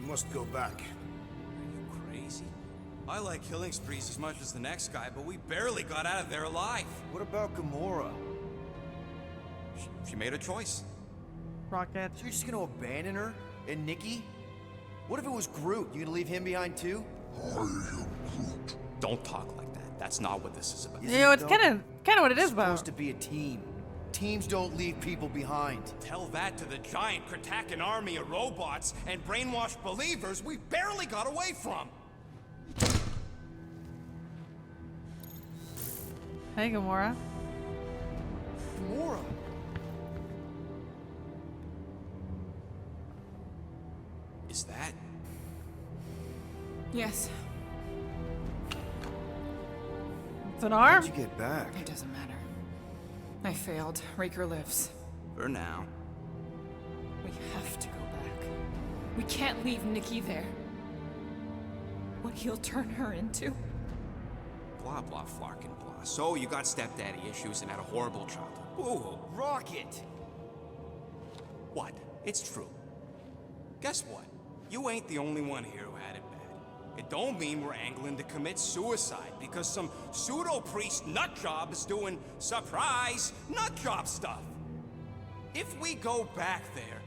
must go back. Are you crazy? I like killing sprees as much as the next guy, but we barely got out of there alive. What about Gamora? She made a choice. Rocket. So you're just gonna abandon her? And Nikki? What if it was Groot? You gonna leave him behind too? Don't talk like that. That's not what this is about. Is You know, it it's though? kind of what it is It's supposed about. to be a team. Teams don't leave people behind. Tell that to the giant Kratakan army of robots and brainwashed believers we barely got away from. Hey, Gamora. Gamora? Is that? Yes, It's an arm. How'd you get back? it doesn't matter. I failed. Raker lives. For now. We have to go back. We can't leave Nikki there. What he'll turn her into? Blah, blah, flarkin' blah. So you got stepdaddy issues and had a horrible childhood. Ooh. Rocket! What? It's true. Guess what? You ain't the only one here who had it bad. It don't mean we're angling to commit suicide because some pseudo-priest nutjob is doing surprise nutjob stuff. If we go back there,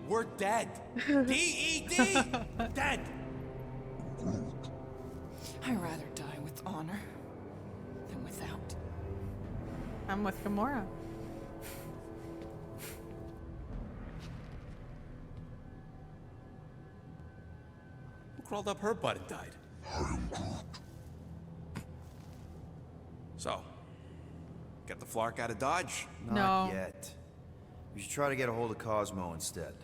we're dead. D-E-D! Dead! I'd rather die with honor than without. I'm with Gamora. Who crawled up her butt and died? So, get the Flark out of Dodge? Not No. yet. We should try to get a hold of Cosmo instead.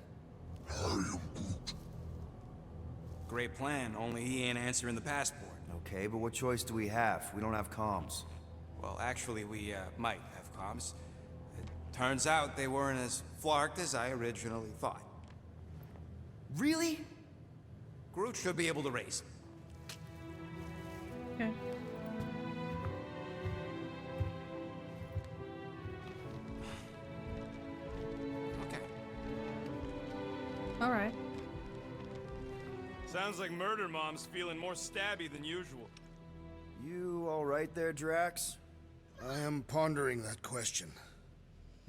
Great plan, only he ain't answering the passport. Okay, but what choice do we have? We don't have comms. Well, actually, we might have comms. It turns out they weren't as flarked as I originally thought. Really? Groot should be able to raise him. Okay. Okay. All right. Sounds like Murder Mom's feeling more stabby than usual. You all right there, Drax? I am pondering that question.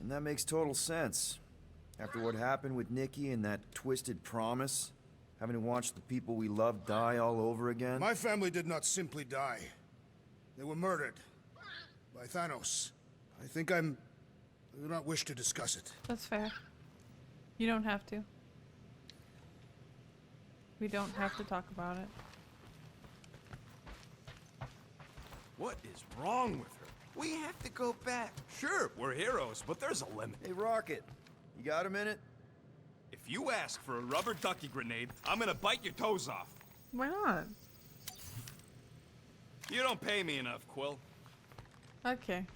And that makes total sense. After what happened with Nikki and that twisted promise, having to watch the people we love die all over again. My family did not simply die. They were murdered by Thanos. I do not wish to discuss it. That's fair. You don't have to. We don't have to talk about it. What is wrong with her? We have to go back. Sure, we're heroes, but there's a limit. Hey, Rocket, you got a minute? If you ask for a rubber ducky grenade, I'm gonna bite your toes off. Why not? You don't pay me enough, Quill. Okay.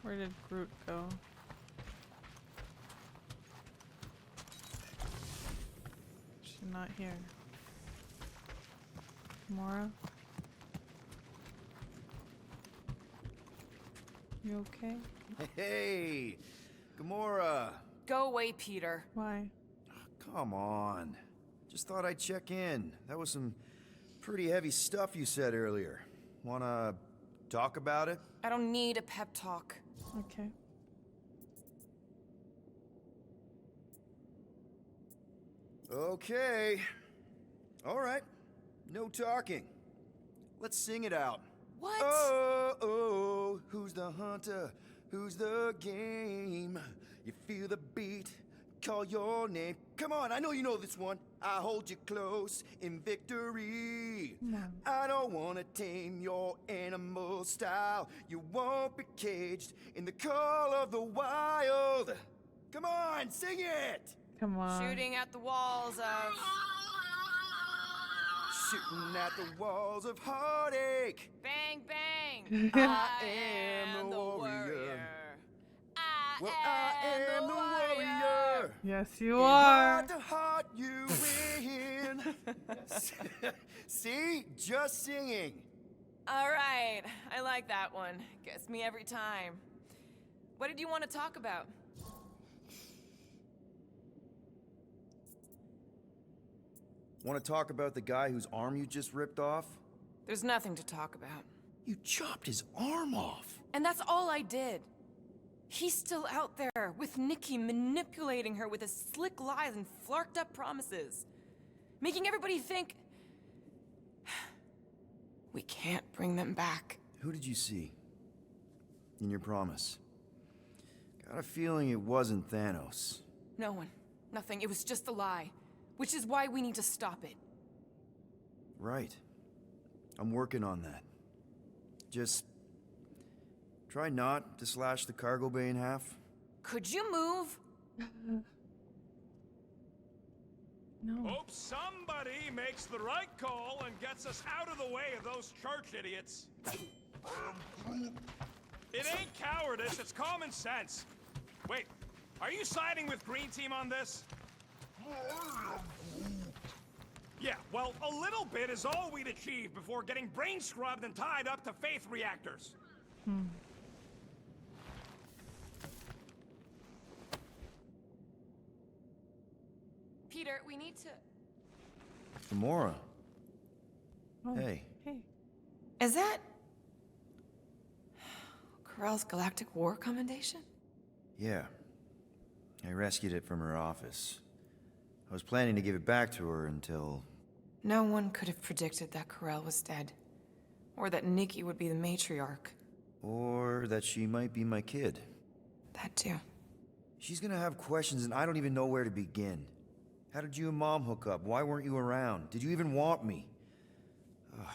Where did Groot go? She's not here. Gamora? You okay? Hey, Gamora. Go away, Peter. Why? Come on. Just thought I'd check in. That was some pretty heavy stuff you said earlier. Wanna talk about it? I don't need a pep talk. Okay. Okay. All right. No talking. Let's sing it out. What? Oh, oh, who's the hunter? Who's the game? You feel the beat, call your name. Come on, I know you know this one. I hold you close in victory. No. I don't wanna tame your animal style. You won't be caged in the call of the wild. Come on, sing it! Come on. Shooting at the walls of... Shooting at the walls of heartache. Bang, bang! I am the warrior. I am the warrior. Yes, you are. Heart to heart, you win. See, just singing. All right, I like that one. Gets me every time. What did you want to talk about? Want to talk about the guy whose arm you just ripped off? There's nothing to talk about. You chopped his arm off. And that's all I did. He's still out there with Nikki, manipulating her with his slick lies and flarked up promises. Making everybody think... we can't bring them back. Who did you see? In your promise? Got a feeling it wasn't Thanos. No one. Nothing. It was just a lie. Which is why we need to stop it. Right. I'm working on that. Just... try not to slash the cargo bay in half. Could you move? No. Hope somebody makes the right call and gets us out of the way of those church idiots. It ain't cowardice, it's common sense. Wait, are you siding with Green Team on this? Yeah, well, a little bit is all we'd achieve before getting brain scrubbed and tied up to faith reactors. Peter, we need to... Gamora. Oh, Hey. Hey. Is that... Corell's Galactic War Commendation? Yeah. I rescued it from her office. I was planning to give it back to her until... No one could have predicted that Corell was dead. Or that Nikki would be the matriarch. Or that she might be my kid. That too. She's gonna have questions and I don't even know where to begin. How did you and Mom hook up? Why weren't you around? Did you even want me? Ugh,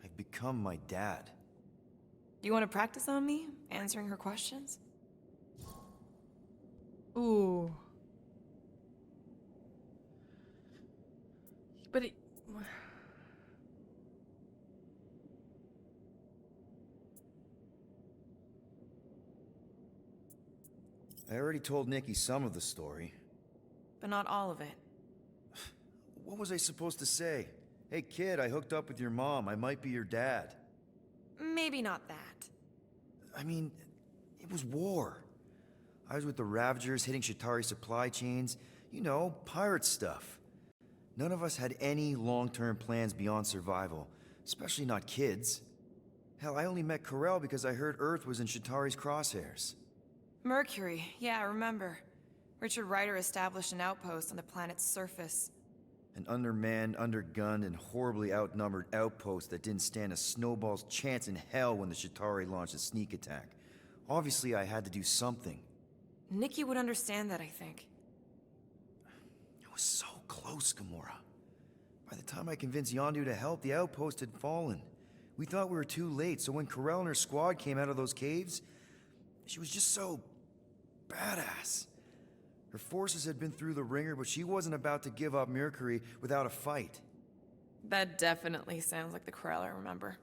I've become my dad. Do you want to practice on me? Answering her questions? Ooh. But it... I already told Nikki some of the story. But not all of it. What was I supposed to say? Hey kid, I hooked up with your mom. I might be your dad. Maybe not that. I mean, it was war. I was with the Ravagers hitting Shatari supply chains. You know, pirate stuff. None of us had any long-term plans beyond survival, especially not kids. Hell, I only met Corell because I heard Earth was in Shatari's crosshairs. Mercury, yeah, I remember. Richard Ryder established an outpost on the planet's surface. An undermanned, undergunned, and horribly outnumbered outpost that didn't stand a snowball's chance in hell when the Shatari launched a sneak attack. Obviously, I had to do something. Nikki would understand that, I think. It was so close, Gamora. By the time I convinced Yondu to help, the outpost had fallen. We thought we were too late, so when Corell and her squad came out of those caves, she was just so... badass. Her forces had been through the ringer, but she wasn't about to give up Mercury without a fight. That definitely sounds like the Corell I remember.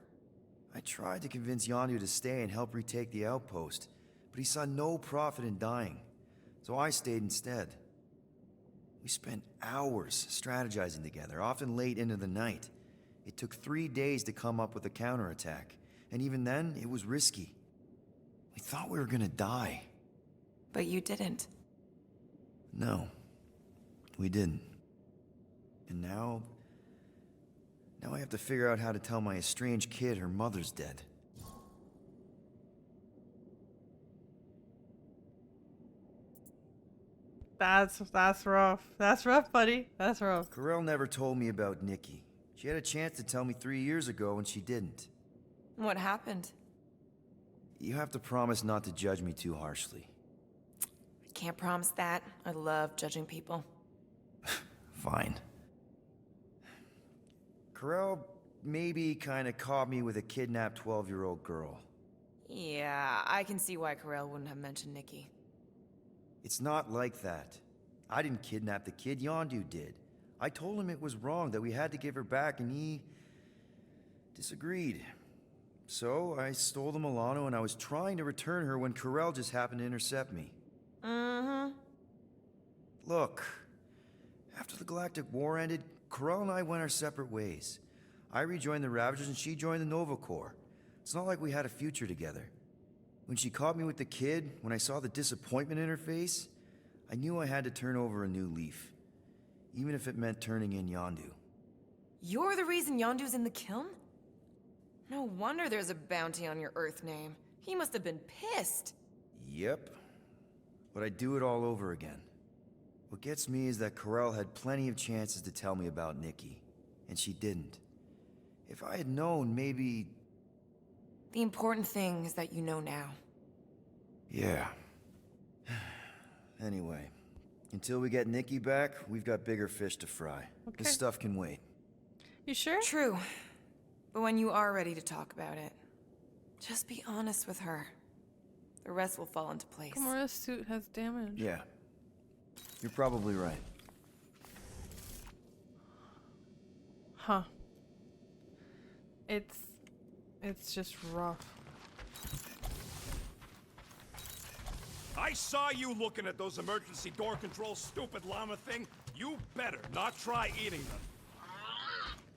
I tried to convince Yondu to stay and help retake the outpost, but he saw no profit in dying, so I stayed instead. We spent hours strategizing together, often late into the night. It took 3 days to come up with a counterattack, and even then, it was risky. We thought we were gonna die. But you didn't. No, we didn't. And now I have to figure out how to tell my estranged kid her mother's dead. That's rough. That's rough, buddy. That's rough. Corell never told me about Nikki. She had a chance to tell me 3 years ago and she didn't. What happened? You have to promise not to judge me too harshly. Can't promise that. I love judging people. Fine. Corell maybe kinda caught me with a kidnapped 12-year-old girl. Yeah, I can see why Corell wouldn't have mentioned Nikki. It's not like that. I didn't kidnap the kid, Yondu did. I told him it was wrong, that we had to give her back, and he... disagreed. So, I stole the Milano and I was trying to return her when Corell just happened to intercept me. Mm-hmm. Look, after the Galactic War ended, Corell and I went our separate ways. I rejoined the Ravagers and she joined the Nova Corps. It's not like we had a future together. When she caught me with the kid, when I saw the disappointment in her face, I knew I had to turn over a new leaf. Even if it meant turning in Yondu. You're the reason Yondu's in the kiln? No wonder there's a bounty on your Earth name. He must have been pissed. Yep. But I'd do it all over again. What gets me is that Corel had plenty of chances to tell me about Nikki, and she didn't. If I had known, maybe... The important thing is that you know now. Yeah. Anyway, until we get Nikki back, we've got bigger fish to fry. Okay. This stuff can wait. You sure? True. But when you are ready to talk about it, just be honest with her. The rest will fall into place. Gamora's suit has damage. Yeah. You're probably right. Huh. It's just rough. I saw you looking at those emergency door controls, stupid llama thing. You better not try eating them.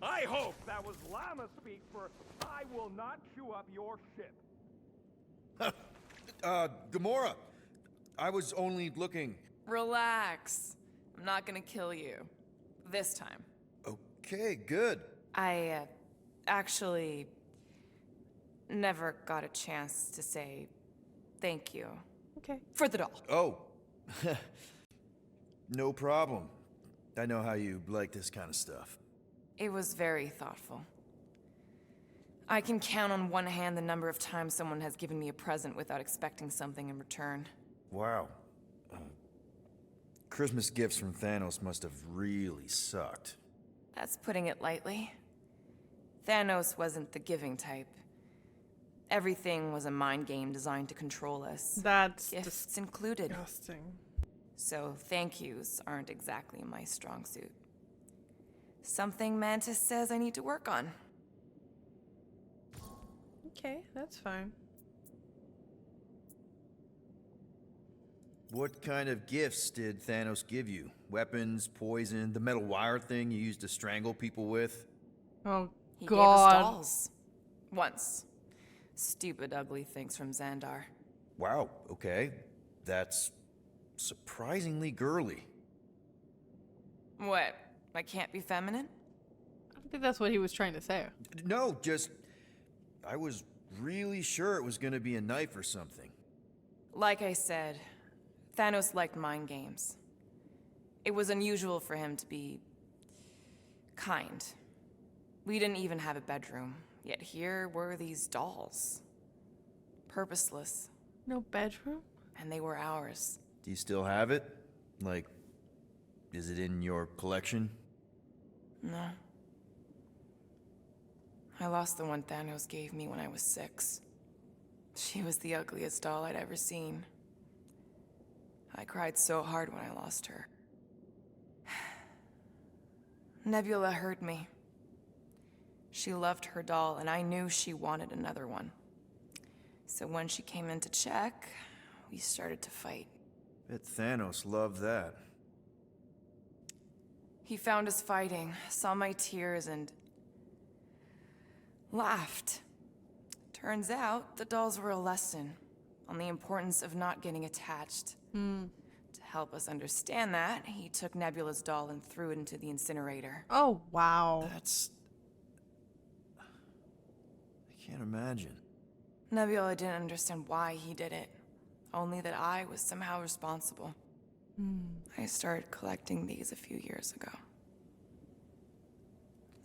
I hope that was llama speak for I will not chew up your shit. Gamora! I was only looking... Relax. I'm not gonna kill you. This time. Okay, good. I, actually never got a chance to say thank you. Okay. For the doll. Oh. No problem. I know how you like this kind of stuff. It was very thoughtful. I can count on one hand the number of times someone has given me a present without expecting something in return. Wow. Christmas gifts from Thanos must have really sucked. That's putting it lightly. Thanos wasn't the giving type. Everything was a mind game designed to control us. That's Gifts included. disgusting. So thank yous aren't exactly my strong suit. Something Mantis says I need to work on. Okay, that's fine. What kind of gifts did Thanos give you? Weapons, poison, the metal wire thing you used to strangle people with? Oh, He God. gave us dolls. Once. Stupid, ugly things from Xandar. Wow, okay. That's surprisingly girly. What? I can't be feminine? I don't think that's what he was trying to say. No, just... I was really sure it was gonna be a knife or something. Like I said, Thanos liked mind games. It was unusual for him to be kind. We didn't even have a bedroom, yet here were these dolls. Purposeless, No bedroom? and they were ours. Do you still have it? Like, is it in your collection? No. I lost the one Thanos gave me when I was 6. She was the ugliest doll I'd ever seen. I cried so hard when I lost her. Nebula heard me. She loved her doll, and I knew she wanted another one. So when she came in to check, we started to fight. Bet Thanos loved that. He found us fighting, saw my tears, and laughed. Turns out, the dolls were a lesson on the importance of not getting attached. To help us understand that, he took Nebula's doll and threw it into the incinerator. Oh, wow. That's... I can't imagine. Nebula didn't understand why he did it, only that I was somehow responsible. I started collecting these a few years ago.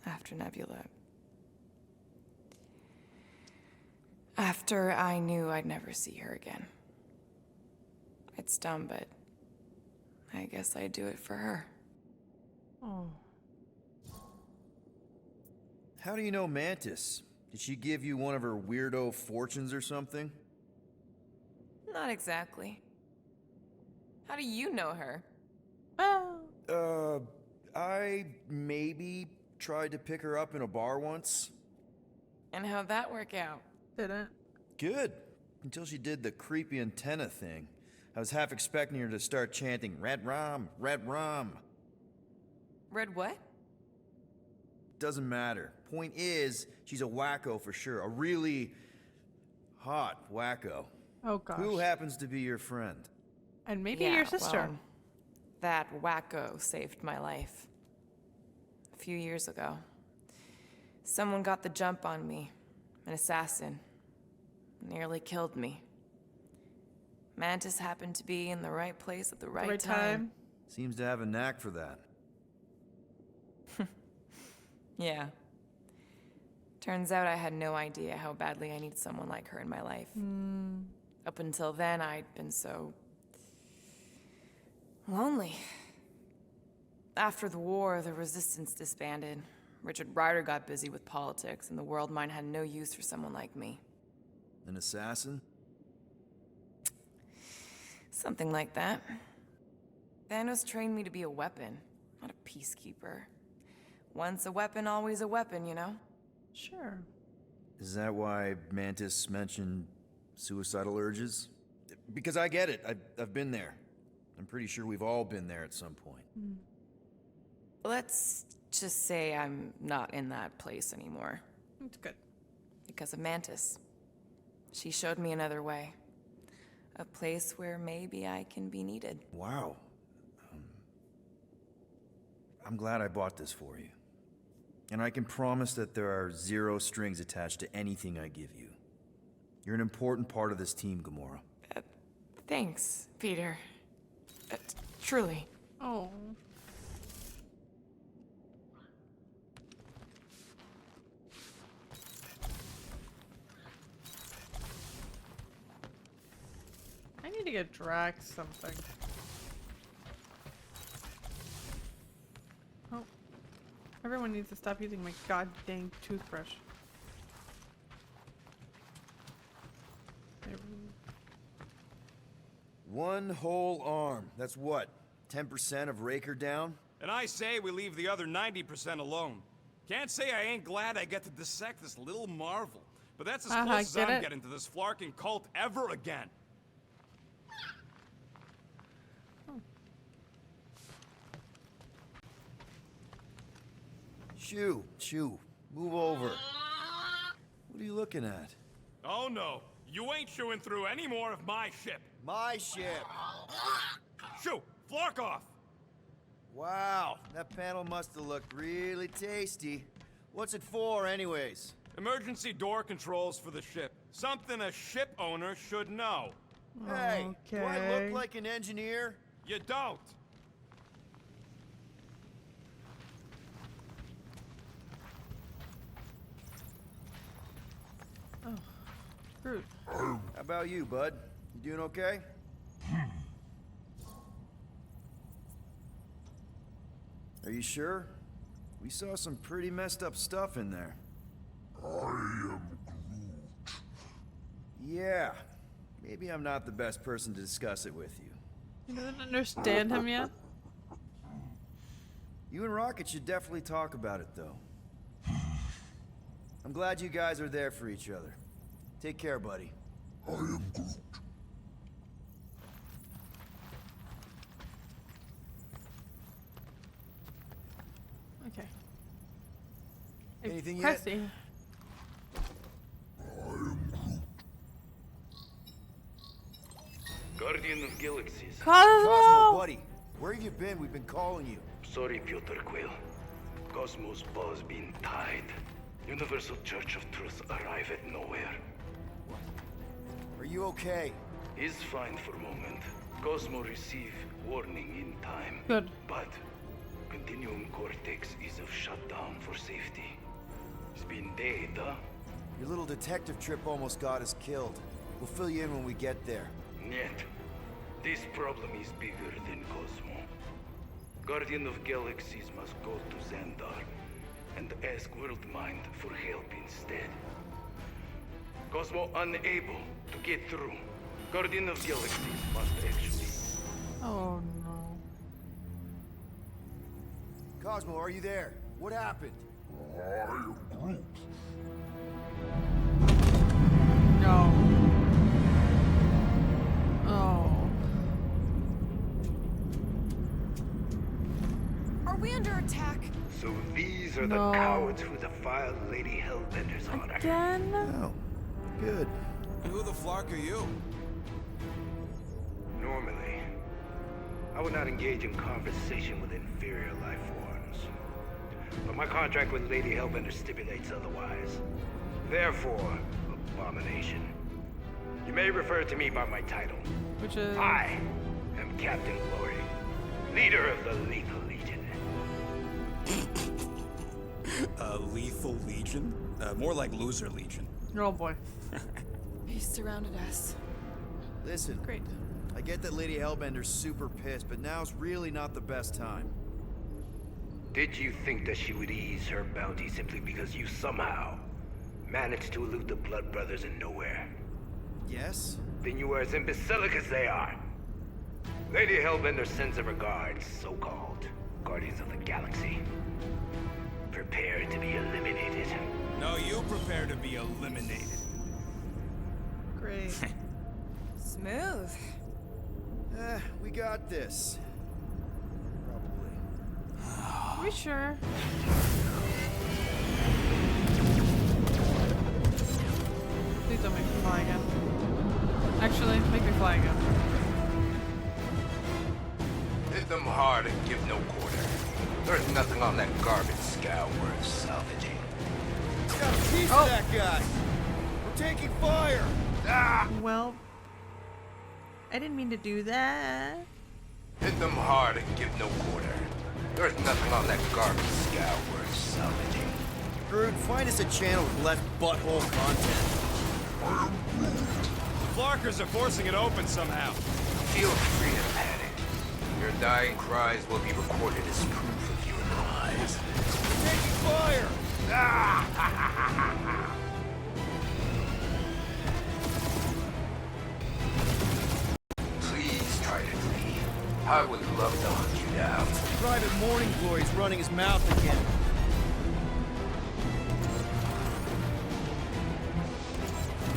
After Nebula. After I knew I'd never see her again. It's dumb, but I guess I'd do it for her. Oh. How do you know Mantis? Did she give you one of her weirdo fortunes or something? Not exactly. How do you know her? Well, I maybe tried to pick her up in a bar once. And how'd that work out? didn't. Good. Until she did the creepy antenna thing. I was half expecting her to start chanting, Red Rum, Red Rum. Red what? Doesn't matter. Point is, she's a wacko for sure. A really hot wacko. Oh, gosh. Who happens to be your friend? And maybe Yeah, your sister. well, that wacko saved my life. A few years ago, Someone got the jump on me. An assassin. Nearly killed me. Mantis happened to be in the right place at the right time. Seems to have a knack for that. Yeah. Turns out I had no idea how badly I needed someone like her in my life. Up until then, I'd been so lonely. After the war, the resistance disbanded. Richard Ryder got busy with politics, and the world mine had no use for someone like me. An assassin? Something like that. Thanos trained me to be a weapon, not a peacekeeper. Once a weapon, always a weapon, you know? Sure. Is that why Mantis mentioned suicidal urges? Because I get it. I've been there. I'm pretty sure we've all been there at some point. Let's just say I'm not in that place anymore. That's good. Because of Mantis. She showed me another way. A place where maybe I can be needed. Wow. I'm glad I bought this for you. And I can promise that there are 0 strings attached to anything I give you. You're an important part of this team, Gamora. Thanks, Peter. Truly. Oh. I need to get Drax something. Oh. Everyone needs to stop using my goddamn toothbrush. There we- 1 whole arm. That's what? 10% of Raker down? And I say we leave the other 90% alone. Can't say I ain't glad I get to dissect this little marvel. But that's as close as get I'm it. getting to this Flarkin cult ever again. Shoo, move over. What are you looking at? Oh no, you ain't chewing through any more of my ship. My ship. Shoo, Flark off! Wow, that panel must have looked really tasty. What's it for, anyways? Emergency door controls for the ship. Something a ship owner should know. Hey, do I Okay. look like an engineer? You don't. Groot. How about you, bud? You doing okay? Are you sure? We saw some pretty messed up stuff in there. Yeah. Maybe I'm not the best person to discuss it with you. You doesn't understand him yet? You and Rocket should definitely talk about it, though. I'm glad you guys are there for each other. Take care, buddy. Okay. Anything yet? Cressy. Guardian of Galaxies. Cosmo, Cosmo! buddy. Where have you been? We've been calling you. Sorry, Piotr Quill. Cosmos ball's been tied. Universal Church of Truth arrive at nowhere. Are you okay? He's fine for a moment. Cosmo receive warning in time. Good. But Continuum Cortex is of shutdown for safety. It's been dead, huh? Your little detective trip almost got us killed. We'll fill you in when we get there. Yet, this problem is bigger than Cosmo. Guardian of Galaxies must go to Xandar and ask Worldmind for help instead. Cosmo unable to get through. Guardian of Galaxies must actually. Oh no. Cosmo, are you there? What happened? No. Oh. Are we under attack? So these are No. the cowards who defiled Lady Hellbender's honor. Again? Oh, good. And who the flark are you? Normally, I would not engage in conversation with inferior life forms. but my contract with Lady Hellbender stipulates otherwise. Therefore, Abomination, you may refer to me by my title. Which is I am Captain Glory, leader of the Lethal Legion. Lethal Legion? More like Loser Legion. oh boy. He surrounded us. Listen, Great. I get that Lady Hellbender's super pissed, but now's really not the best time. Did you think that she would ease her bounty simply because you somehow managed to elude the Blood Brothers in nowhere? Yes? Then you are as imbecilic as they are. Lady Hellbender sends her regards, so-called Guardians of the Galaxy. Prepare to be eliminated. No, you prepare to be eliminated. Great. Smooth. We got this. Probably. Are we sure? Please don't make me fly again. Actually, make me fly again. Hit them hard and give no quarter. There's nothing on that garbage scow worth salvaging. Got a piece of that guy! We're taking fire! Well, I didn't mean to do that. Hit them hard and give no quarter. There's nothing on that garbage scow worth salvaging. Groot, find us a channel with less butthole content. The Flarkers are forcing it open somehow. Feel free to panic. Your dying cries will be recorded as proof of your demise. We're taking fire! Please try to flee. I would love to hunt you down. Private Morning Glory's running his mouth again.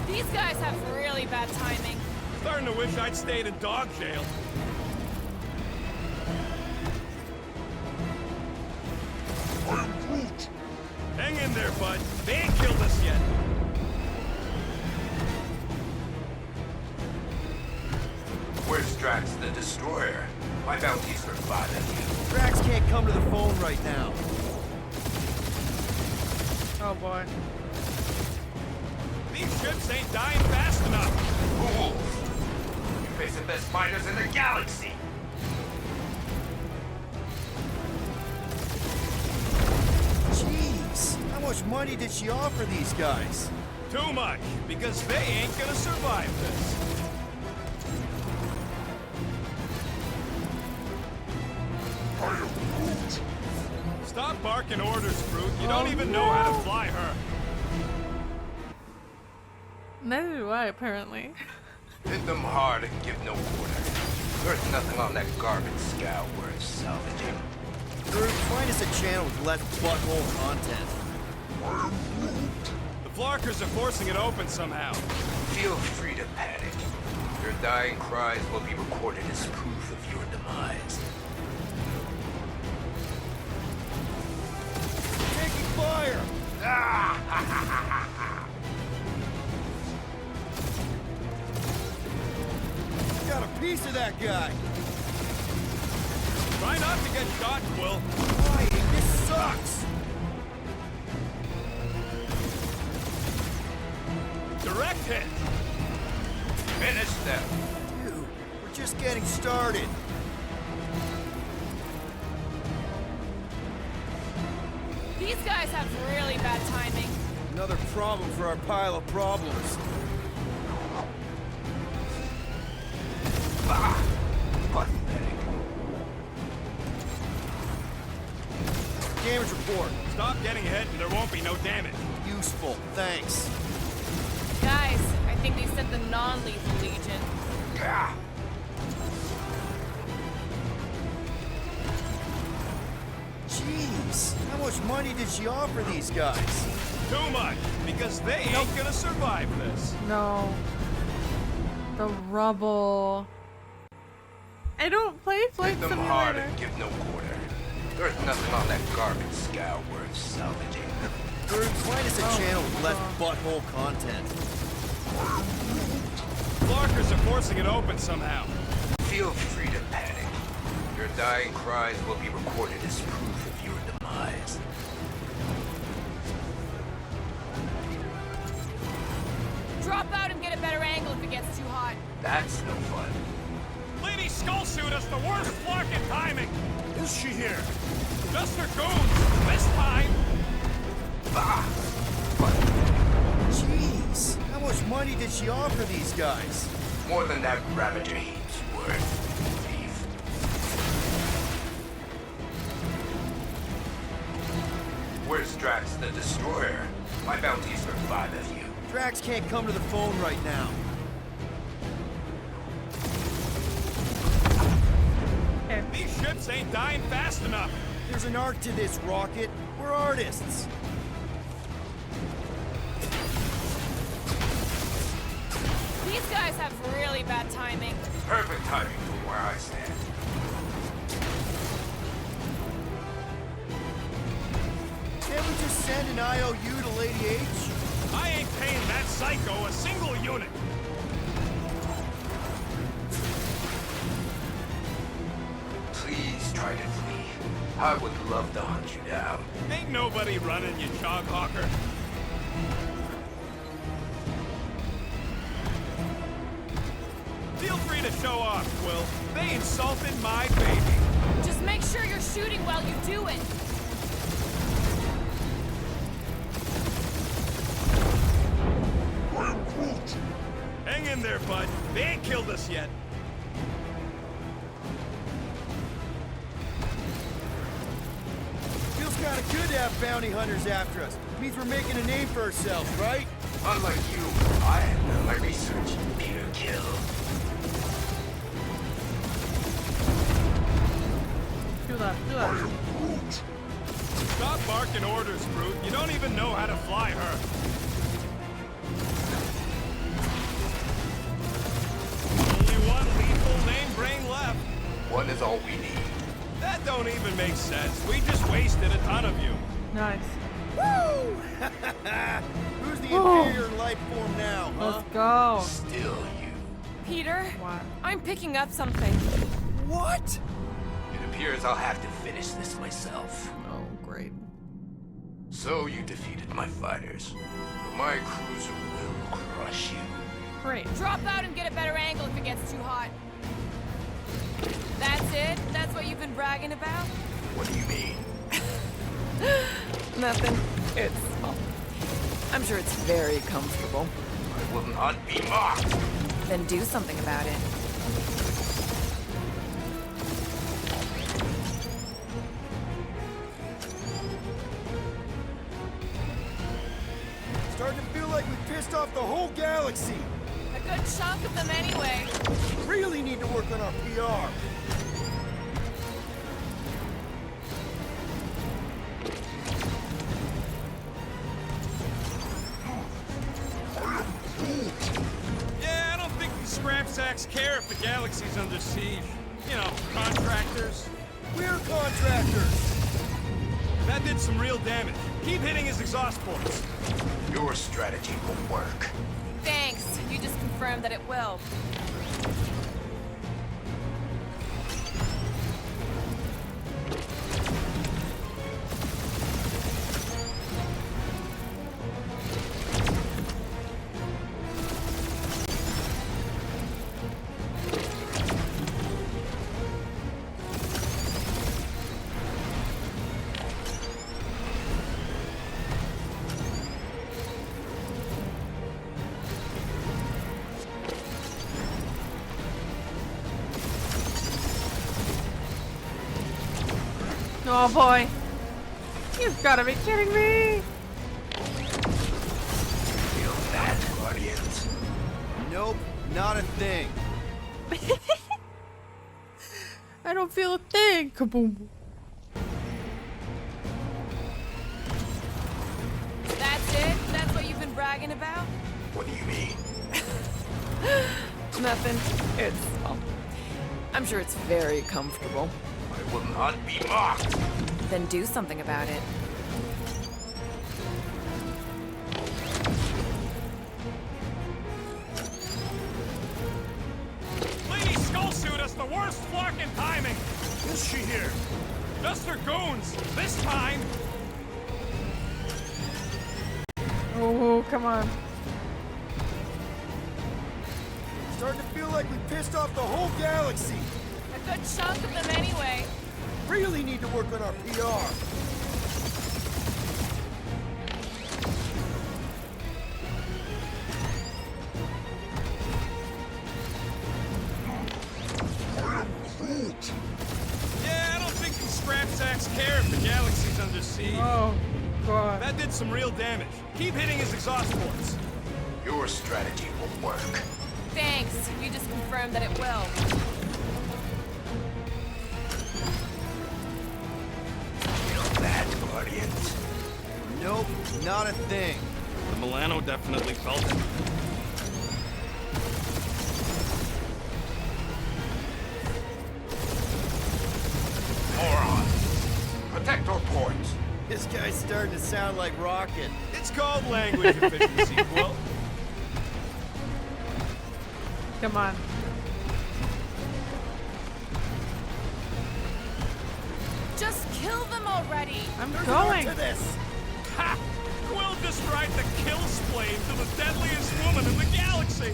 These guys have really bad timing. Starting to wish I'd stayed in dog jail. Hang in there, bud. They ain't killed us yet. Where's Drax the Destroyer? My bounty's for you. Drax can't come to the phone right now. Oh boy. These ships ain't dying fast enough. Fools! You face the best fighters in the galaxy! Jeez, how much money did she offer these guys? Too much, because they ain't gonna survive this. Stop barking orders, Groot. You don't even know how to fly her. Neither do I, apparently. Hit them hard and give no quarter. There's nothing on that garbage scow worth salvaging. Groot, find us a channel with less butthole content. The Flarkers are forcing it open somehow. Feel free to panic. Your dying cries will be recorded as proof of your demise. Taking fire! Got a piece of that guy! Try not to get shot, Quill. Why? This sucks! Direct hit. Finish them. Dude, we're just getting started. These guys have really bad timing. Another problem for our pile of problems. Pathetic. Damage report. Stop getting hit and there won't be no damage. Useful. Thanks. Guys, I think they sent the non-lethal Legion. Jeez, how much money did she offer these guys? Too much, because they ain't gonna survive this. No. The rubble. I don't play Flight Hit them hard Simulator. and give no quarter. There's nothing on that garbage scow worth salvaging. Groot, find us a channel with less butthole content. Flarkers are forcing it open somehow. Feel free to panic. Your dying cries will be recorded as proof of your demise. eyes. Drop out and get a better angle if it gets too hot. That's no fun. Lady Skullsuit has the worst flarkin' timing. Is she here? Just her goons. This time. Bah! Jeez, how much money did she offer these guys? More than that Ravager heap's worth, thief. Where's Drax the Destroyer? My bounty's for 5 of you. Drax can't come to the phone right now. Okay. These ships ain't dying fast enough. There's an art to this, Rocket. We're artists. These guys have really bad timing. Perfect timing from where I stand. Can't we just send an IOU to Lady H? I ain't paying that psycho a single unit. Please try to flee. I would love to hunt you down. Ain't nobody running, you jog hawker. Feel free to show off, Quill. They insulted my baby. Just make sure you're shooting while you do it. Hang in there, bud. They ain't killed us yet. Feels kind of good to have bounty hunters after us. Means we're making a name for ourselves, right? Unlike you, I have done my research. Peter Kill. Do that. Do that. Stop barking orders, Brute. You don't even know how to fly her. Only one lethal name brain left. One is all we need. That don't even make sense. We just wasted a ton of you. Nice. Woo! Who's the Whoa. inferior life form now, huh? Let's go. Still you. Peter, What? I'm picking up something. What? It appears I'll have to finish this myself. Oh, great. So you defeated my fighters. But my cruiser will crush you. Great. Drop out and get a better angle if it gets too hot. That's it? That's what you've been bragging about? What do you mean? Nothing. It's... well, I'm sure it's very comfortable. I will not be mocked. Then do something about it. Starting to feel like we pissed off the whole galaxy. A good chunk of them anyway. Really need to work on our PR. Yeah, I don't think the scrap sacks care if the galaxy's under siege. You know, contractors. We're contractors. That did some real damage. Keep hitting his exhaust ports. Your strategy will work. Thanks. You just confirmed that it will. Oh boy. You've gotta be kidding me. Feel that, Guardians? Nope, not a thing. I don't feel a thing. Kaboom. That's it? That's what you've been bragging about? What do you mean? Nothing. It's... well, I'm sure it's very comfortable. I will not be mocked. Then do something about it. Lady Skullsuit has the worst flarkin' timing. Is she here? Just their goons! This time! Oh, come on. Starting to feel like we pissed off the whole galaxy. A good chunk of them anyway. Really need to work on our PR. Yeah, I don't think these scrap sacks care if the galaxy's under siege. Oh, God. That did some real damage. Keep hitting his exhaust ports. Your strategy will work. Thanks. You just confirmed that it will. Feel that, Guardians? Nope, not a thing. The Milano definitely felt it. Moron. Protect our ports. This guy's starting to sound like Rocket. It's called language efficiency, Quill. Come on. Just kill them already. I'm There's going. more to this. Ha! Quill just tried to kill Splane to the deadliest woman in the galaxy!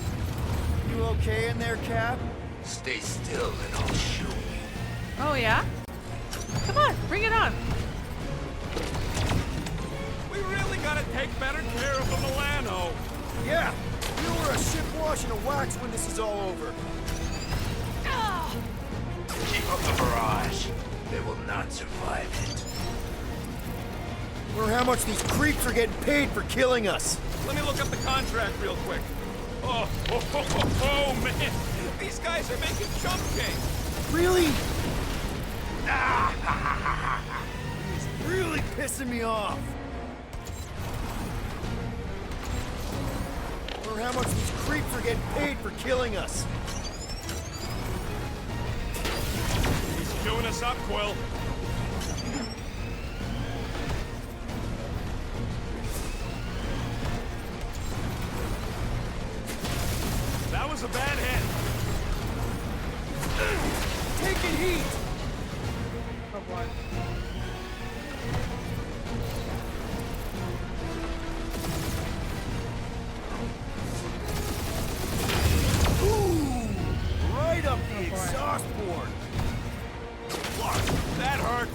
You okay in there, Cap? Stay still and I'll show you. Oh, yeah? Come on, bring it on. We really gotta take better care of the Milano. Yeah. You were a ship wash in a wax when this is all over. Keep up the barrage. They will not survive it. Or how much these creeps are getting paid for killing us. Let me look up the contract real quick. Oh, man! These guys are making chump change! Really? He's really pissing me off. Or how much these creeps are getting paid for killing us. He's queuing us up, Quill. That was a bad hit. Taking heat. Oh, boy. Ooh, right up the boy. exhaust port. Fuck, that hurt.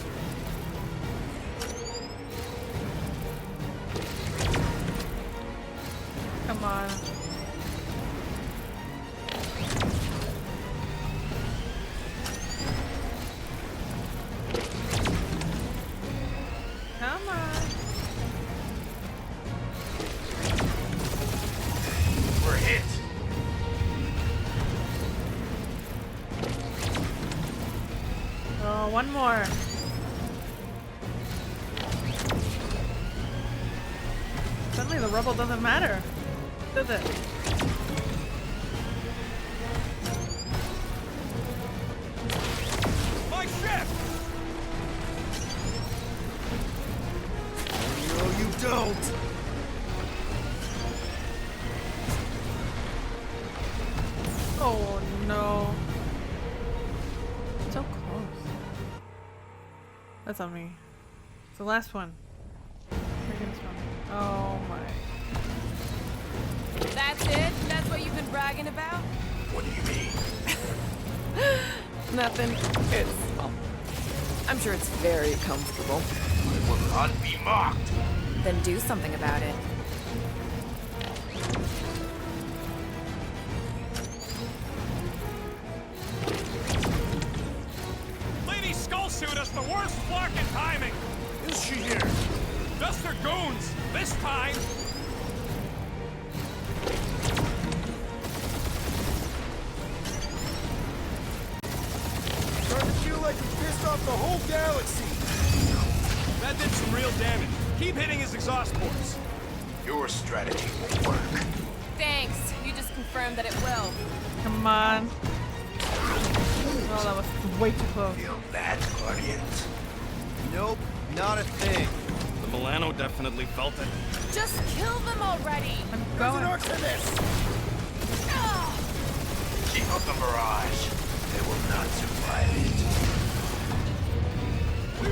Come on. Come on. We're hit. Oh, one more. Suddenly the rubble doesn't matter, does it? My ship! No, you don't. Oh no. So close. That's on me. It's the last one. Freaking strong. Oh my. That's it? That's what you've been bragging about? What do you mean? Nothing. It's... well, I'm sure it's very comfortable. I will not be mocked. Then do something about it. Lady Skullsuit has the worst fucking timing! Is she here? Just their goons! This time! Starting to feel like we pissed off the whole galaxy. That did some real damage. Keep hitting his exhaust ports. Your strategy will work. Thanks. You just confirmed that it will. Come on. Oh, that was way too close. Feel that, Guardians? Nope, not a thing. The Milano definitely felt it. Just kill them already. I'm There's going. an arc to this. Keep up the barrage. They will not survive it. We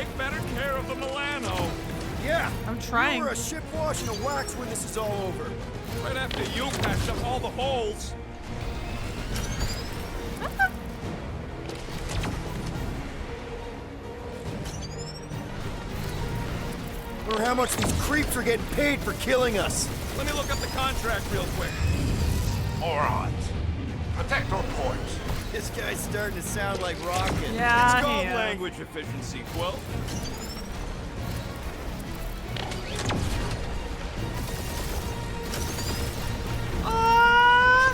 take better care of the Milano. Yeah. I'm trying. You were a ship wash and a wax when this is all over. Right after you patched up all the holes. Or how much these creeps are getting paid for killing us. Let me look up the contract real quick. Morons. Protect our port. This guy's starting to sound like Rocket. Yeah, It's called he is. language efficiency, Quill. Ah!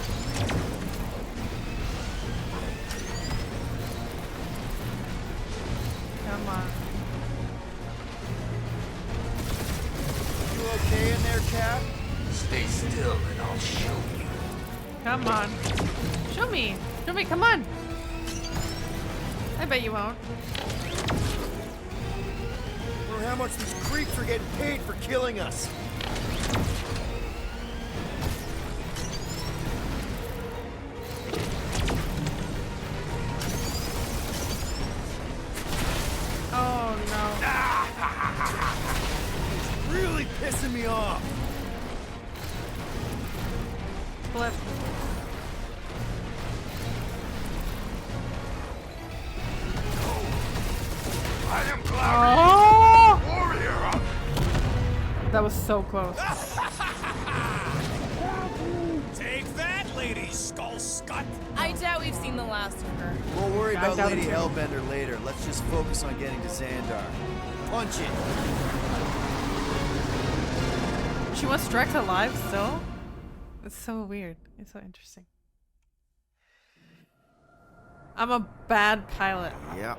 Come on. You okay in there, Cap? Stay still and I'll show you. Come on. Show me. Show me. Come on. I bet you won't. Or how much these creeps are getting paid for killing us. Oh no. It's really pissing me off. Flip. I am Glary, Oh! warrior of... That was so close. Take that, Lady Skull Scut! I doubt we've seen the last of her. We'll worry I about doubt Lady it too. Hellbender later. Let's just focus on getting to Xandar. Punch it. She wants Drex alive still? It's so weird. It's so interesting. I'm a bad pilot. Yeah.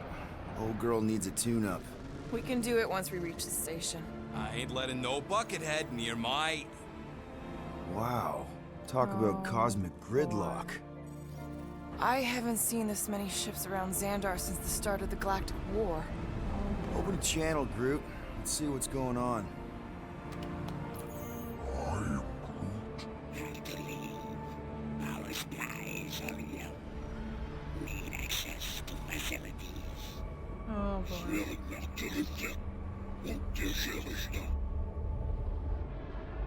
Old girl needs a tune-up. We can do it once we reach the station. I ain't letting no buckethead near my... Wow. Talk about cosmic gridlock. I haven't seen this many ships around Xandar since the start of the Galactic War. Open a channel, Groot. Let's see what's going on. Our skies are yellow. Need access to facilities. Oh boy.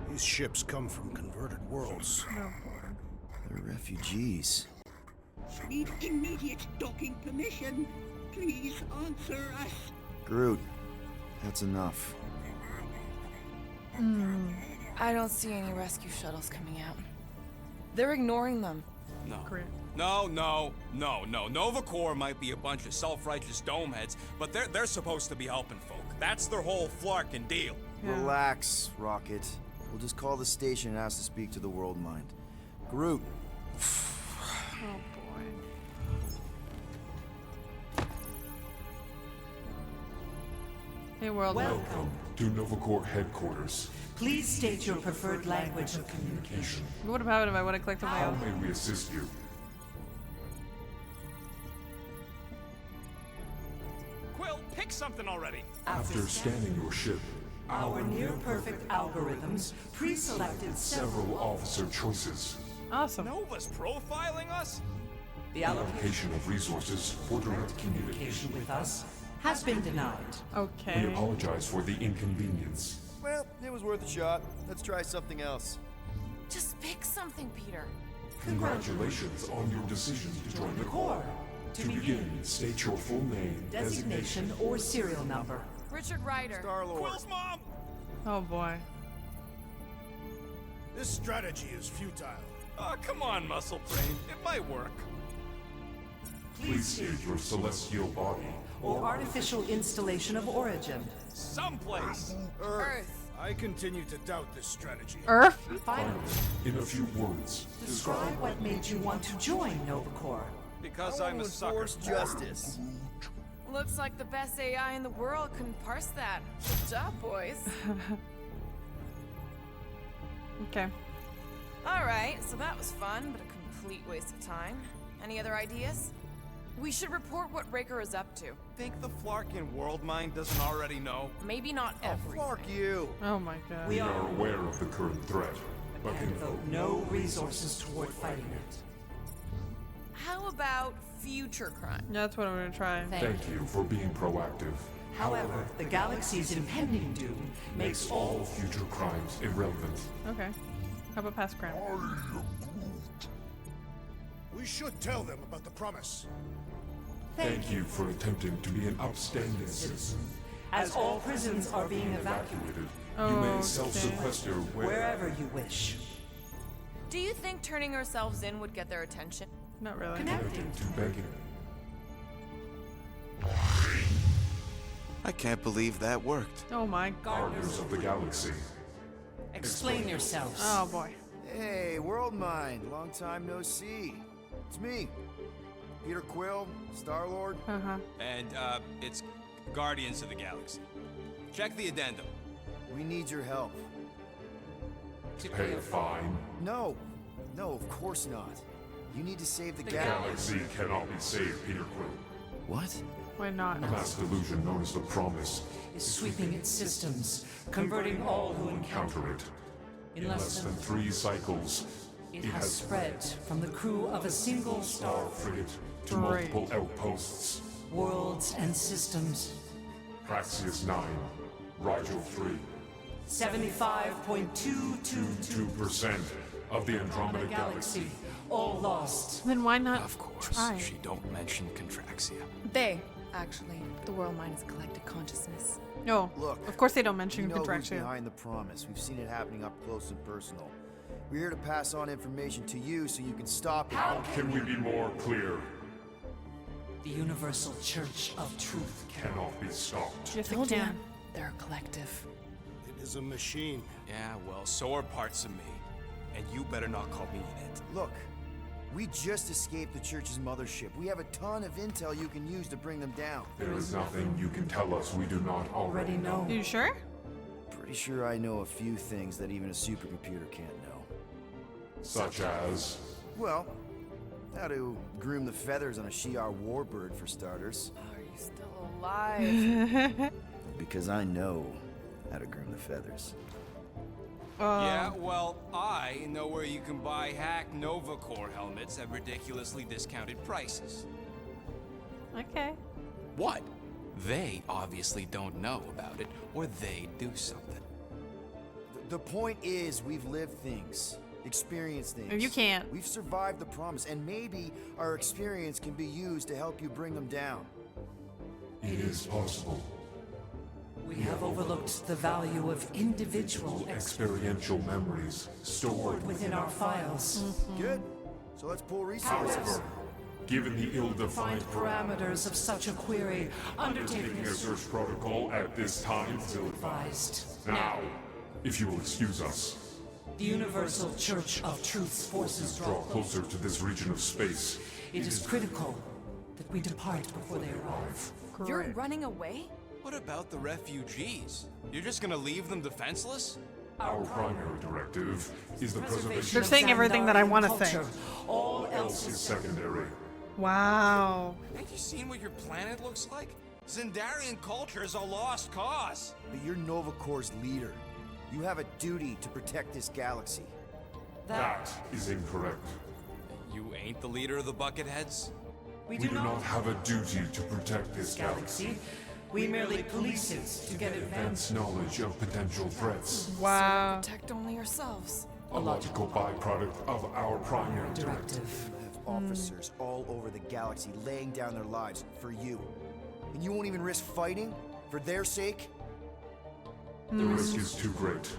These ships come from converted worlds. Oh boy. They're refugees. Need immediate docking permission. Please answer us. Groot, that's enough. I don't see any rescue shuttles coming out. They're ignoring them. No. Great. No. Nova Corps might be a bunch of self-righteous domeheads, but they're supposed to be helping folk. That's their whole flarkin' deal. Yeah. Relax, Rocket. We'll just call the station and ask to speak to the World Mind. Groot, Oh boy. Hey world. Welcome to Novacore headquarters. Please state your preferred language of communication. What about if I would have clicked on my How own? may we assist you? Quill, pick something already. After scanning your ship, Our near-perfect algorithms pre-selected several officer choices. Awesome. Nova's profiling us? The allocation Allocation of resources for direct communication. communication with us has been denied. We Okay. apologize for the inconvenience. well, it was worth a shot. Let's try something else. Just pick something, Peter. Congratulations on your decision to join the Corps. To begin, state your full name, Designation or serial number. Richard Ryder. Star-Lord. Quill's mom! Oh boy. This strategy is futile. Oh, come on, Muscle Brain. It might work. Please state your celestial body Or artificial installation of origin. Someplace. Earth. I continue to doubt this strategy. Earth? Finally, in a few words. describe what made you want to join Novacore. Because I I'm a want to sucker. enforce justice. Looks like the best AI in the world couldn't parse that. Good job, boys. Okay. Alright, so that was fun, but a complete waste of time. Any other ideas? We should report what Raker is up to. Think the Flarkin World Mind doesn't already know? Maybe not everything. Fuck you. Oh my god. We are aware of the current threat, but can And devote no resources toward fighting it. How about future crime? Yeah, that's what I'm gonna try. thank you for being proactive. However, the galaxy's impending doom makes all All future crimes irrelevant. Okay. How about past crime? We should tell them about the promise. Thank you for attempting to be an upstanding citizen. as all prisons are being evacuated You may Okay. self-sequester wherever you wish. Do you think turning ourselves in would get their attention? Not really. Connecting. to begging. I can't believe that worked. Oh my god. Guardians of the Galaxy. Explain yourselves. Oh boy. Hey, World Mind, long time no see. It's me, Peter Quill, Star-Lord. Uh-huh. And, it's Guardians of the Galaxy. Check the addendum. We need your help. Pay a fine. No, of course not. You need to save the Galaxy cannot be saved, Peter Quill. What? Why not? A mass delusion known as the Promise Is sweeping its systems, converting all who encounter counter it. in In less than 3 cycles, it has spread from the crew of a single star frigate to Great. multiple outposts. worlds and systems. Praxius 9, Rigel 3. 75.222 2% of the Andromeda Galaxy. all lost. Then why not Of course, try? she don't mention Contraxia. They, actually. The world mind is collective consciousness. No. Look, Of course they don't mention We know who's Contraxia. behind the promise. We've seen it happening up close and personal. We're here to pass on information to you so you can stop it. How can we be more clear? The Universal Church of Truth. Cannot be stopped. Yes, it Told ya. can. They're a collective. It is a machine. Yeah, well, so are parts of me. And you better not call me in it. Look, we just escaped the church's mothership. We have a ton of intel you can use to bring them down. There is nothing you can tell us we do not already know. You sure? Pretty sure I know a few things that even a supercomputer can't know. Such as... Well, how to groom the feathers on a Shi'ar warbird, for starters. Are you still alive? Because I know how to groom the feathers. Yeah, well, I know where you can buy hack Nova Corps helmets at ridiculously discounted prices. Okay. What? They obviously don't know about it, or they do something. The point is, we've lived things, experienced things. You can't. We've survived the promise, and maybe our experience can be used to help you bring them down. It is possible. We have overlooked the value of individual Experiential memories stored within our files. Good. So let's pull resources. However, given the ill-defined Parameters of such a query, undertaking undertaking a is search protocol at this time is advised. Now, if you will excuse us, The Universal Church of Truth's forces draw closer to this region of space. It is critical that we depart before they arrive. You're running away? What about the refugees? You're just gonna leave them defenseless? Our primary directive is the preservation They're saying everything that I want to say. All else is secondary. Wow. Ain't you seen what your planet looks like? Zendarian culture is a lost cause. But you're Nova Corps' leader. You have a duty to protect this galaxy. That is incorrect. You ain't the leader of the Bucketheads? We We do not have a duty to protect this galaxy. galaxy. We merely police it to get advanced. Advance knowledge of potential threats. Wow. Protect only yourselves. A logical byproduct of our primary directive. Directive. You have officers all over the galaxy laying down their lives for you. And you won't even risk fighting for their sake? The risk is too great.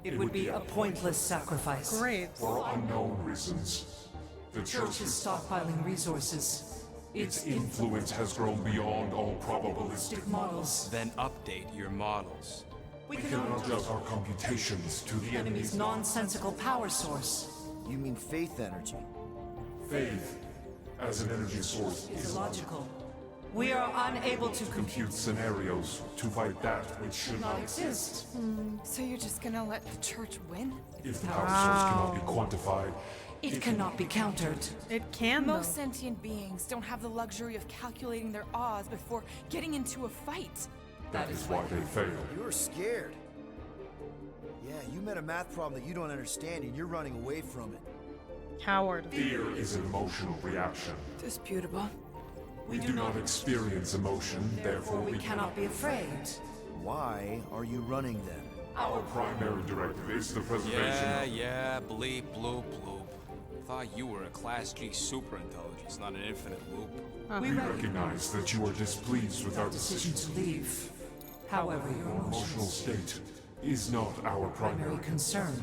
It would be a pointless sacrifice. Great. For unknown reasons. The Church Church is stockpiling resources. its influence has grown beyond all probabilistic. Models. Then update your models. We We can cannot adjust our computations to the enemy's enemy's nonsensical power source. You mean faith energy? faith as an energy source Is is illogical. We are unable to compute scenarios to fight that which should not not exist. So you're just gonna let the church win? If the power source cannot be quantified, It cannot be countered. It can, though. Most sentient beings don't have the luxury of calculating their odds before getting into a fight. that is why they fail. You're scared. Yeah, you met a math problem that you don't understand and you're running away from it. Coward. Fear is an emotional reaction. Disputable. We do not experience emotion, therefore We cannot be afraid. Why are you running then? Our primary directive is the preservation Yeah, bleep, bloop, bloop. Thought you were a Class G superintelligence, not an infinite loop. We recognize that you are displeased with our Decision decisions. to leave. However, your Your emotional state is not our primary primary concern.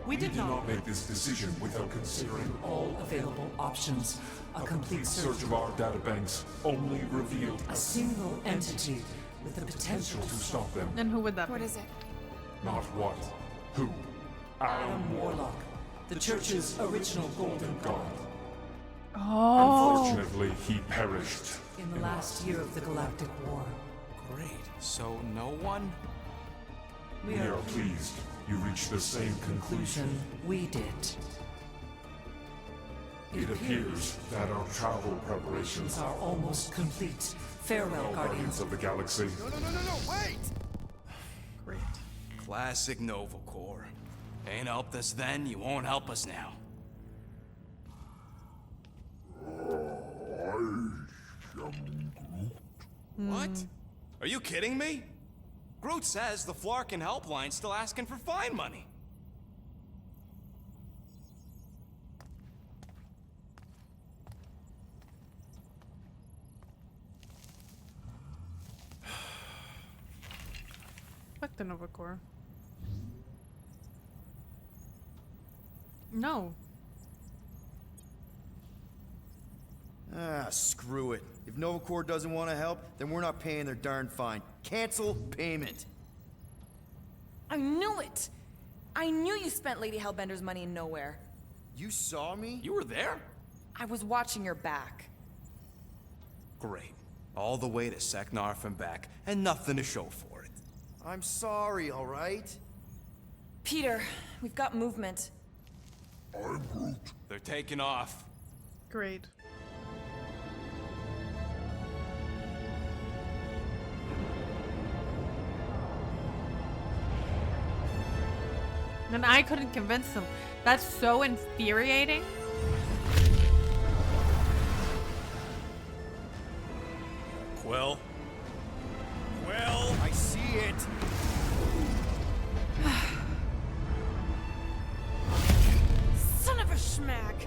We We did did not not make this decision without considering all available options. A complete search of our databanks only revealed A single entity with the potential to stop them. And who would that What be? is it? Not what, who. Adam Warlock, the Church's original Golden God. Oh. Unfortunately, he perished. In the last year of the Galactic War, Great. So no one? We are pleased you reached the same conclusion. we did. It appears that our travel preparations Are almost complete. Farewell, Guardians Guardians. of the Galaxy. No, wait! Great. Classic Nova Corps. Ain't helped us then, you won't help us now. What? Are you kidding me? Groot says the Flarkin helpline's still asking for fine money. Fuck the Nova Corps. No. Ah, screw it. If Novacore doesn't want to help, then we're not paying their darn fine. Cancel payment. I knew it! I knew you spent Lady Hellbender's money in nowhere. You saw me? You were there? I was watching your back. Great. All the way to Seknarf and back, and nothing to show for it. I'm sorry, all right? Peter, we've got movement. They're taking off. Great. And I couldn't convince them. That's so infuriating. Quill? Well, I see it. Son of a schmack!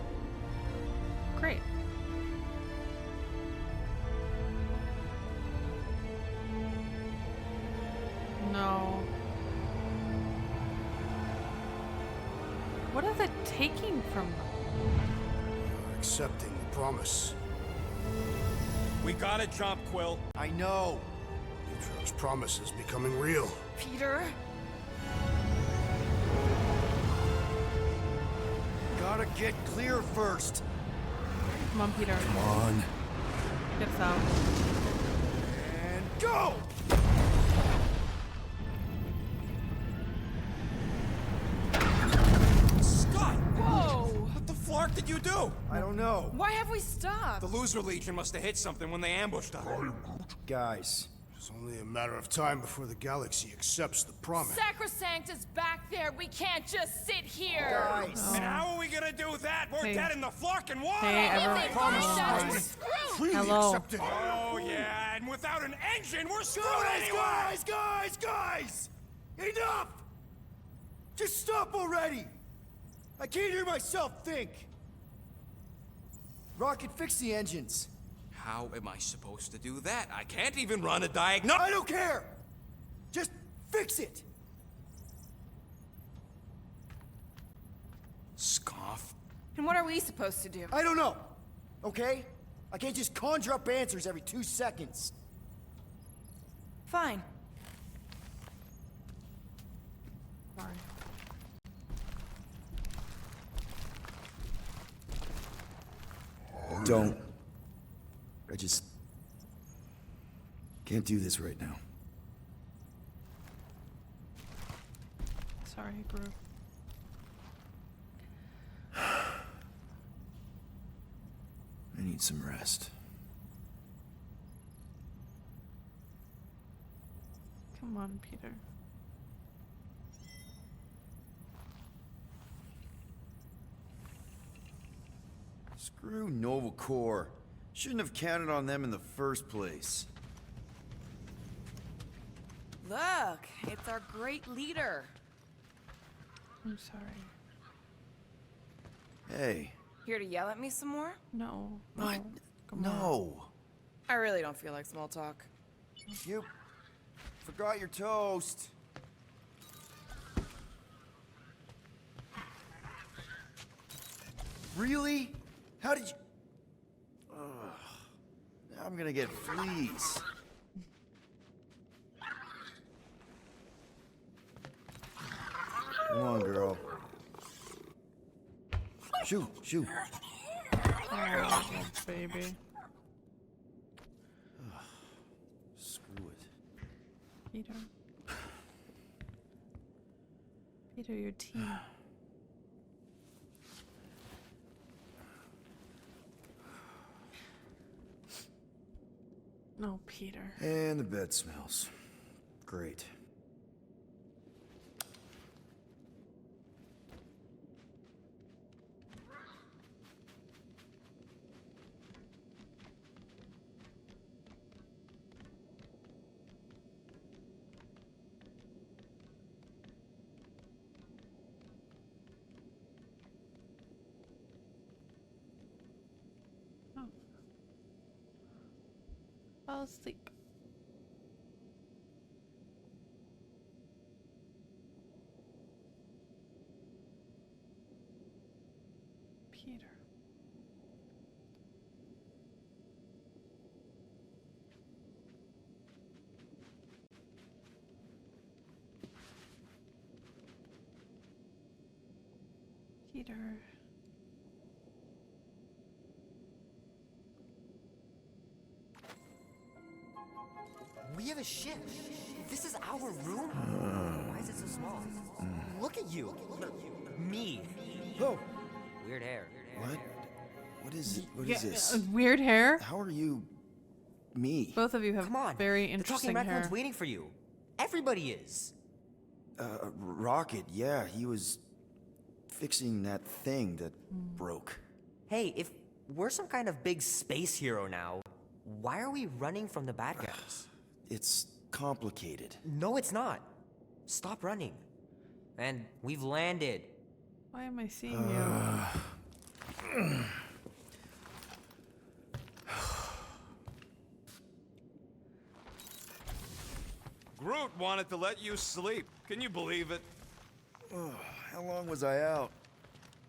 Great. No. What are they taking from them? Accepting the promise. We gotta jump, Quill. I know. Neutro's promise is becoming real. Peter? Gotta get clear first. Come on, Peter. Come on. Get us out. And go! Scott! Whoa! What the flark did you do? I don't know. Why have we stopped? The Loser Legion must have hit something when they ambushed us. Guys, It's only a matter of time before the galaxy accepts the promise. Sacrosanct is back there. We can't just sit here. guys. And how are we gonna do that? We're Hey. dead in the flarkin' water! Hey, If everyone. they find us, we're screwed. Freely Hello. accepted. Oh, yeah, and without an engine, we're screwed Guys, anyway! guys! Enough! Just stop already! I can't hear myself think. Rocket, fix the engines. How am I supposed to do that? I can't even run a diagnostic. I don't care! Just fix it! Scoff. And what are we supposed to do? I don't know, okay? I can't just conjure up answers every 2 seconds. Fine. Sorry. Don't. I just can't do this right now. Sorry, Groot. I need some rest. Come on, Peter. Screw Nova Corps. Shouldn't have counted on them in the first place. Look, it's our great leader. I'm sorry. Hey. Here to yell at me some more? No. What? Come on. No. I really don't feel like small talk. You forgot your toast. Really? How did you... Ugh. Now I'm gonna get fleas. Come on, girl. Shoo, shoo. Oh, baby. Screw it. Peter. Peter, your team. No, Peter. And the bed smells. Great. Fall asleep. Peter. Peter. We have a ship. This is our room? Why is it so small? Look at you. Me. Oh. Weird hair. What? What is it? What is this? Weird hair? How are you... me? Both of you have Come on. very The interesting talking hair. raccoon's waiting for you. Everybody is. Rocket, yeah, he was fixing that thing that broke. Hey, if we're some kind of big space hero now, why are we running from the bad guys? It's complicated. No, it's not. Stop running. And we've landed. Why am I seeing you? Groot wanted to let you sleep. Can you believe it? How long was I out?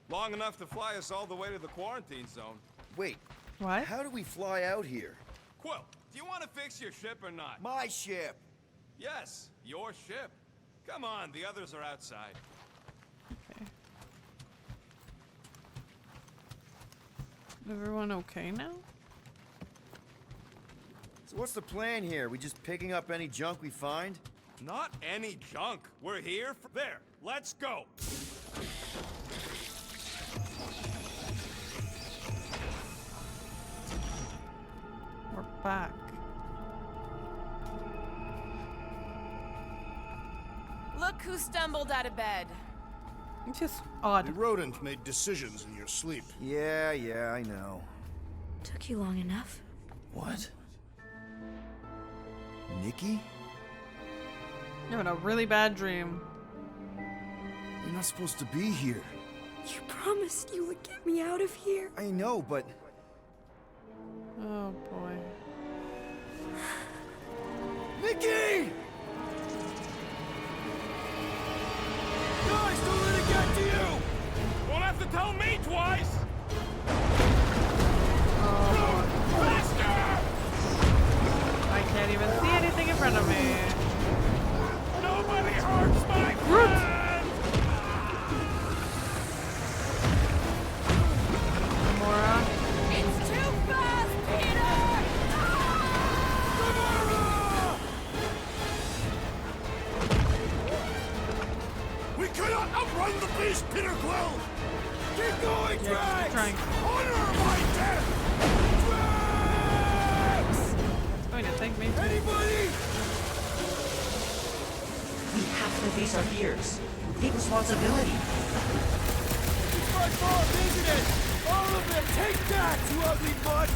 Long enough to fly us all the way to the quarantine zone. Wait, What? how do we fly out here? Quill, do you want to fix your ship or not? My ship! Yes, your ship. Come on, the others are outside. Okay. Everyone okay now? So what's the plan here? We just picking up any junk we find? Not any junk. We're here for... There, let's go. We're back. Look who stumbled out of bed. It's just The odd. rodent made decisions in your sleep. Yeah, I know. Took you long enough. What? Nikki? You're having a really bad dream. You're not supposed to be here. You promised you would get me out of here. I know, but... Oh boy. Nikki! Guys, don't let it get to you! Won't have to tell me twice! Faster! I can't even see anything in front of me. Nobody hurts my Groot! friend! Gamora. It's too fast, Peter! We cannot outrun the beast, Peter Quill! Keep going, Yeah, Drax! keep trying. Honor my death! Drax! It's going to take me. Anybody? We have to face our fears. Take responsibility. It's my fault, isn't it? All of it! Take that, you ugly butt!